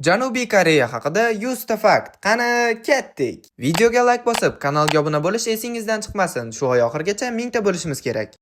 Janubiy Koreya haqida 100 ta fakt. Qani ketdik. Videoga like bosib, kanalga obuna bo'lish esingizdan chiqmasin. Shu oy oxirigacha 1000 ta bo'lishimiz kerak.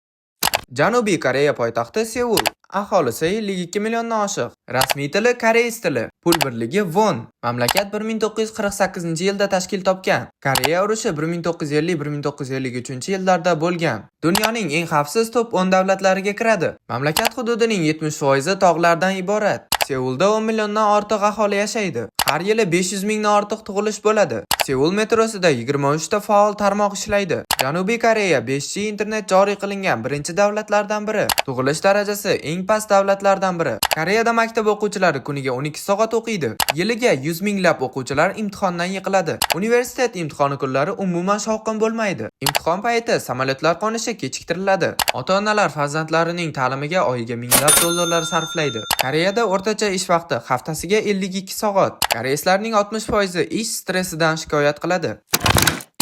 Janubiy Koreya poytaxti Seul. Aholisi 52 milliondan oshiq. Rasmiy tili koreys tili. Pul birligi won. Mamlakat 1948-yilda tashkil topgan. Koreya urushi 1950-1953 yillarda bo'lgan. Dunyoning eng xavfsiz top 10 davlatlariga kiradi. Mamlakat hududining 70% tog'lardan iborat. Seulda 10 milliondan ortiq aholi yashaydi. Har yili 500 mingdan ortiq tug'ilish bo'ladi. Seul metrosida 23 ta faol tarmoq ishlaydi. Janubiy Koreya 5G internet joriy qilingan birinchi davlatlardan biri. Tug'ilish darajasi eng past davlatlardan biri. Koreyada maktab o'quvchilari kuniga 12 soat o'qiydi. Yiliga 100 minglab o'quvchilar imtihondan yiqiladi. Universitet imtihoni kunlari umuman shovqin bo'lmaydi. Imtihon payti samolyotlar qo'nishi kechiktiriladi. Ota-onalar farzandlarining ta'limiga oyiga minglab dollarlar sarflaydi. Koreyada o'rtacha ish vaqti haftasiga 52 soat. Koreyslarning 60% ish stressidan shikoyat qiladi.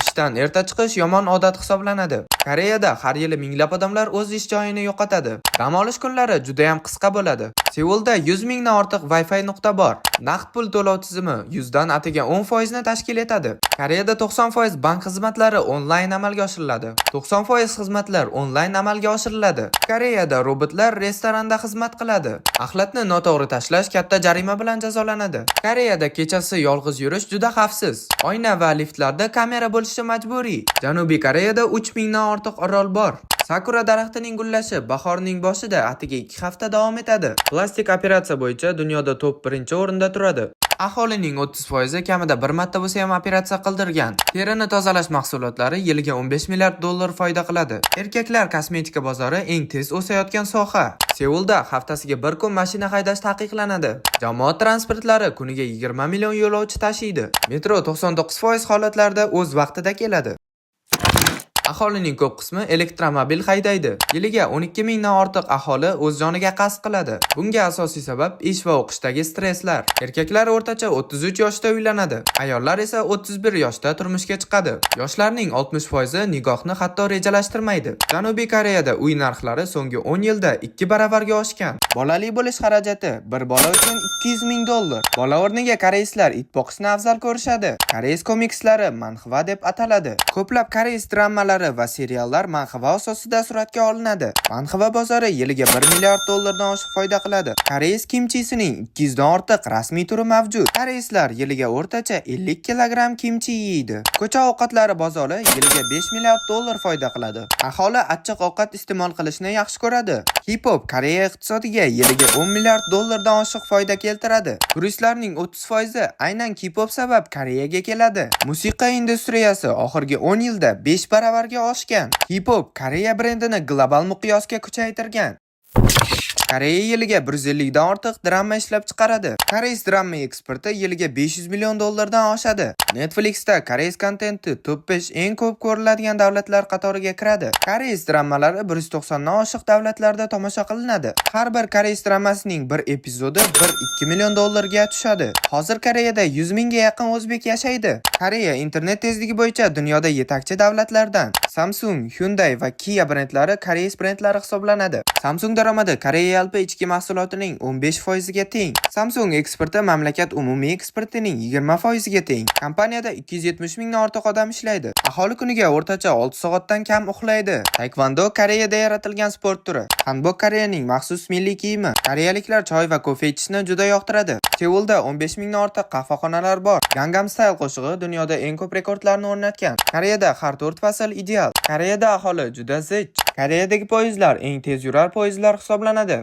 Ishdan erta chiqish yomon odat hisoblanadi. Koreyada har yili minglab odamlar o'z ish joyini yo'qotadi. Dam olish kunlari juda ham qisqa bo'ladi. Seulda 100 mingdan ortiq Wi-Fi nuqta bor. Naqd pul to'lov tizimi 100 dan ataga 10% ni tashkil etadi. Koreyada 90% bank xizmatlari onlayn amalga oshiriladi. 90% xizmatlar onlayn amalga oshiriladi. Koreyada robotlar restoranda xizmat qiladi. Axlatni noto'g'ri tashlash katta jarima bilan jazolanadi. Koreyada kechasi yolg'iz yurish juda xavfsiz. Oyna va liftlarda kamera bo'lishi majburiy. Janubiy Koreyada 3 mingdan ortiq orol bor. Sakura daraxtining gullashi bahorning boshida atigi 2 hafta davom etadi. Plastik operatsiya bo'yicha dunyoda top 1-o'rinda turadi. Aholining 30% kamida bir marta bo'lsa ham operatsiya qildirgan. Terini tozalash mahsulotlari yiliga 15 milliard dollar foyda qiladi. Erkaklar kosmetika bozori eng tez o'sayotgan soha. Seulda haftasiga bir kun mashina haydash taqiqlanadi. Jamoat transportlari kuniga 20 million yo'lovchi tashiydi. Metro 99% holatlarda o'z vaqtida keladi. Aholining ko'p qismi elektromobil haydaydi. Yiliga 12 mingdan ortiq aholi o'z joniga qasd qiladi. Bunga asosiy sabab ish va o'qishdagi stresslar. Erkaklar o'rtacha 33 yoshda uylanadi. Ayollar esa 31 yoshda turmushga chiqadi. Yoshlarning 60% nikohni hatto rejalashtirmaydi. Janubiy Koreyada uy narxlari so'nggi 10 yilda 2 baravarga oshgan. Bolali bo'lish xarajati bir bola uchun 200 ming dollar. Bola o'rniga koreyslar it boqishni afzal ko'rishadi. Koreys komikslari manhva deb ataladi. Ko'plab koreys dramalar va seriallar manhva asosida suratga olinadi. Manhva bozori yiliga 1 milliard dollardan oshiq foyda qiladi. Koreys kimchisining 200 dan ortiq rasmiy turi mavjud. Koreyslar yiliga o'rtacha 50 kilogramm kimchi yeydi. Ko'cha ovqatlari bozori yiliga 5 milliard dollar foyda qiladi. Aholi achchiq ovqat iste'mol qilishni yaxshi ko'radi. Hip-hop Koreya iqtisodiga yiliga 10 milliard dollardan oshiq foyda keltiradi. Turistlarning 30% aynan K-pop sabab Koreyaga keladi. Musiqa industriyasi oxirgi 10 yilda 5 baravar oshgan. Hip-hop Koreya brendini global miqyosga kuchaytirgan. Koreya yiliga 150 dan ortiq drama ishlab chiqaradi. Koreys drama eksporti yiliga 500 million dollardan oshadi. Netflixda koreys kontenti top 5 eng ko'p ko'riladigan davlatlar qatoriga kiradi. Koreys dramalari 190 dan oshiq davlatlarda tomosha qilinadi. Har bir koreys dramasining bir epizodi 1-2 million dollarga tushadi. Hozir Koreyada 100 mingga yaqin o'zbek yashaydi. Koreya internet tezligi bo'yicha dunyoda yetakchi davlatlardan. Samsung, Hyundai va Kia brendlari koreys brendlari hisoblanadi. Samsung daromadi Koreya yalpi ichki mahsulotining 15% ga teng. Samsung eksporti mamlakat umumiy eksportining 20% ga teng. Kompaniyada 270 mingdan ortiq odam ishlaydi. Aholi kuniga o'rtacha 6 soatdan kam uxlaydi. Taekwondo Koreyada yaratilgan sport turi. Hanbok Koreyaning maxsus milliy kiyimi. Koreyaliklar choy va kofe ichishni juda yoqtiradi. Seulda 15 mingdan ortiq qahvaxonalar bor. Gangnam Style qo'shig'i dunyoda eng ko'p rekordlarni o'rnatgan. Koreyada har 4 fasl ideal. Koreyada aholi juda zich. Koreyadagi poyezdlar eng tez yurar poyezdlar hisoblanadi.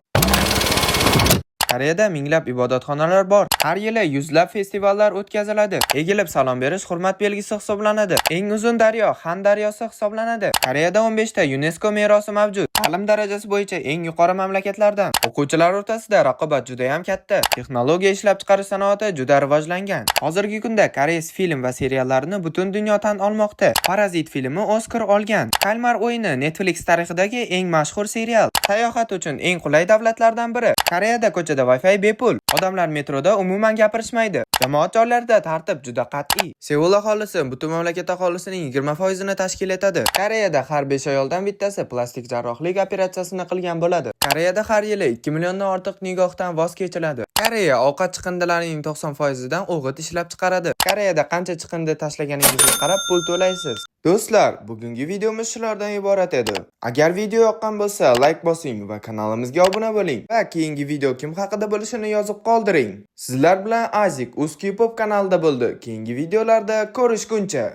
Koreyada minglab ibodatxonalar bor. Har yili yuzlab festivallar o'tkaziladi. Egilib salom berish hurmat belgisi hisoblanadi. Eng uzun daryo Han daryosi hisoblanadi. Koreyada 15 ta UNESCO merosi mavjud. Ta'lim darajasi bo'yicha eng yuqori mamlakatlardan. O'quvchilar o'rtasida raqobat juda ham katta. Texnologiya ishlab chiqarish sanoati juda rivojlangan. Hozirgi kunda koreys film va seriallarini butun dunyo tan olmoqda. Parazit filmi Oscar olgan. Kalmar o'yini Netflix tarixidagi eng mashhur serial. Sayohat uchun eng qulay davlatlardan biri. Koreyada ko'chada Wi-Fi bepul. Odamlar metroda umuman gapirishmaydi. Jamoat joylarida tartib juda qat'iy. Seul aholisi butun mamlakat aholisining 20% ni tashkil etadi. Koreyada har 5 ayoldan bittasi plastik jarrohlik operatsiyasini qilgan bo'ladi. Koreyada har yili 2 milliondan ortiq nikohdan voz kechiladi. Koreya ovqat chiqindilarining 90% dan o'g'it ishlab chiqaradi. Koreyada qancha chiqindi tashlaganingizga qarab pul to'laysiz. Do'stlar, bugungi videomiz shulardan iborat edi. Agar video yoqqan bo'lsa, like bosing va kanalimizga obuna bo'ling va keyingi video kim haqida bo'lishini yozib qoldiring. Sizlar bilan Azik Uz K-pop kanalida bo'ldi. Keyingi videolarda ko'rishguncha